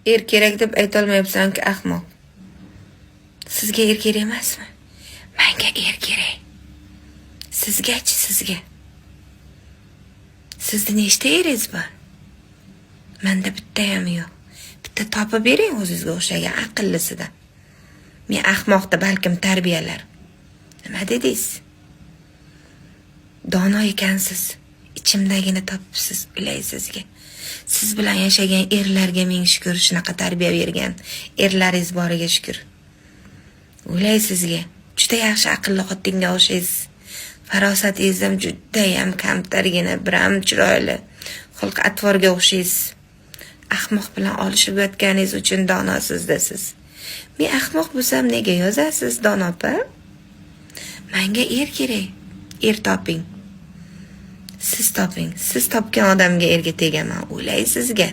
Er kerak deb aytolmayapsan-ku, ahmoq. Sizga er kerak emasmi? Menga er kerak. Sizgachi, sizga. Sizda nechta eringiz bor? Menda bitta ham yo'q. Bitta topib bering o'zingizga o'xshagan aqllisidan. Men ahmoqda balkim tarbiyalar. Nima dedingiz? Dono ekansiz. Ichimdagini topibsiz, bilay sizga. Siz bilan yashagan erlarga ming shukr, shunaqa tarbiya bergan erlaringiz boriga shukr. O'ylay sizga, juda yaxshi aqlli xotinga o'xshaysiz. Farosatingiz ham juda ham kamtargina, biram chiroyli. Xulq atvorga o'xshaysiz. Ahmoq bilan olishib yotganingiz uchun donosizda siz. Men ahmoq bo'lsam nega yozasiz, dono opa? Menga er kerak. Er toping. Siz toping. Siz topgan odamga erga tegaman. O'ylay sizga.